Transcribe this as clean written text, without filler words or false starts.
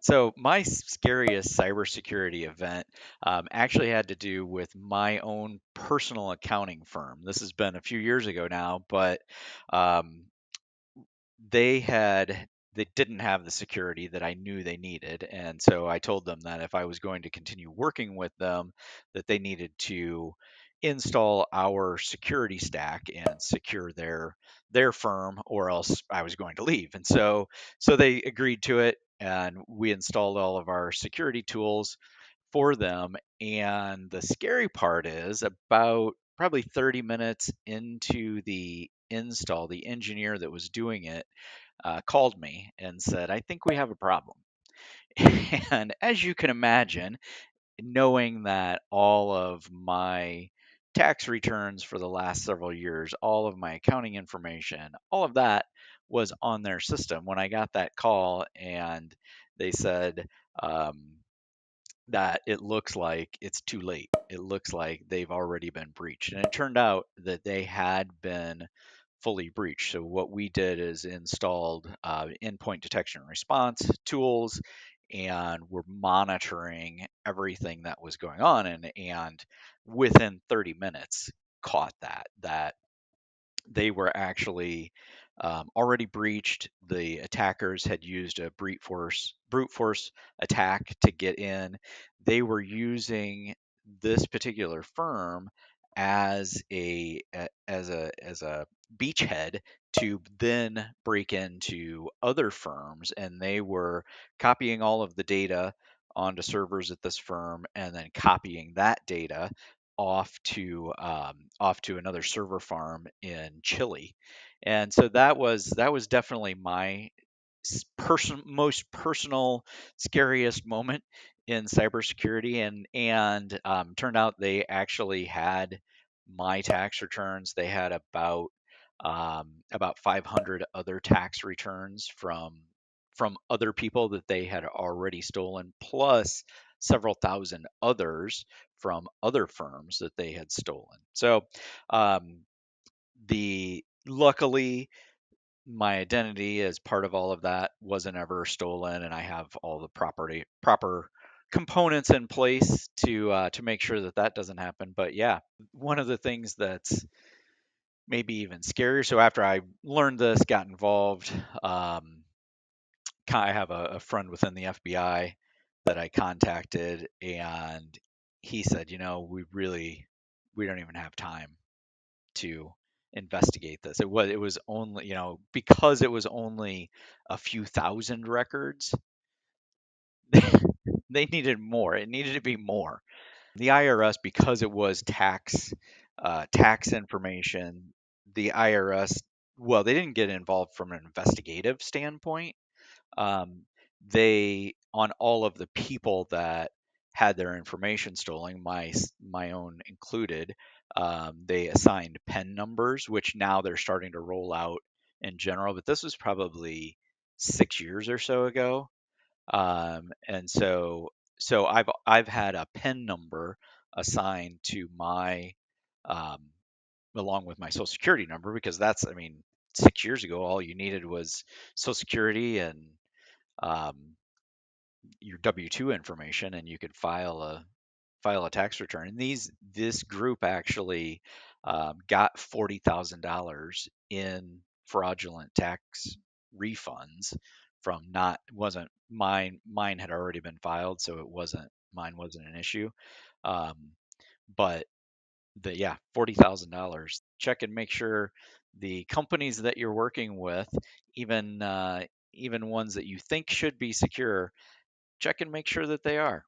So my scariest cybersecurity event actually had to do with my own personal accounting firm. This has been a few years ago now, but um, they had they didn't have the security that I knew they needed, and so I told them that if I was going to continue working with them, that they needed to install our security stack and secure their firm, or else I was going to leave. And so they agreed to it, and we installed all of our security tools for them. And the scary part is about probably 30 minutes into the install, the engineer that was doing it called me and said, I think we have a problem. And as you can imagine, knowing that all of my tax returns for the last several years, all of my accounting information, all of that was on their system when I got that call, and they said, um, that it looks like it's too late. It looks like they've already been breached. And it turned out that they had been fully breached. So what we did is installed endpoint detection and response tools, and we're monitoring everything that was going on. And within 30 minutes, caught that they were actually already breached. The attackers had used a brute force attack to get in. They were using this particular firm as a beachhead to then break into other firms, and they were copying all of the data onto servers at this firm, and then copying that data off to another server farm in Chile. And so that was definitely my most personal, scariest moment in cybersecurity. And turned out they actually had my tax returns. They had about 500 other tax returns from other people that they had already stolen, plus several thousand others from other firms that they had stolen. So um, the luckily my identity as part of all of that wasn't ever stolen, and I have all the proper components in place to make sure that that doesn't happen. But yeah, one of the things that's maybe even scarier. So after I learned this, got involved, I have a friend within the FBI that I contacted, and he said, we don't even have time to investigate this. It was only, because it was only a few thousand records, they needed more. It needed to be more. The IRS, because it was tax information, the IRS, well, they didn't get involved from an investigative standpoint. um, they, on all of the people that had their information stolen, my own included, they assigned PIN numbers, which now they're starting to roll out in general. But this was probably 6 years or so ago, and so I've had a PIN number assigned to my um, along with my social security number, because that's, I mean, 6 years ago all you needed was social security and um, your W-2 information, and you could file a tax return. And this group actually got $40,000 in fraudulent tax refunds from, not wasn't mine. Mine had already been filed, so it wasn't mine wasn't an issue. Um, but yeah, $40,000. Check and make sure the companies that you're working with, even even ones that you think should be secure, check and make sure that they are.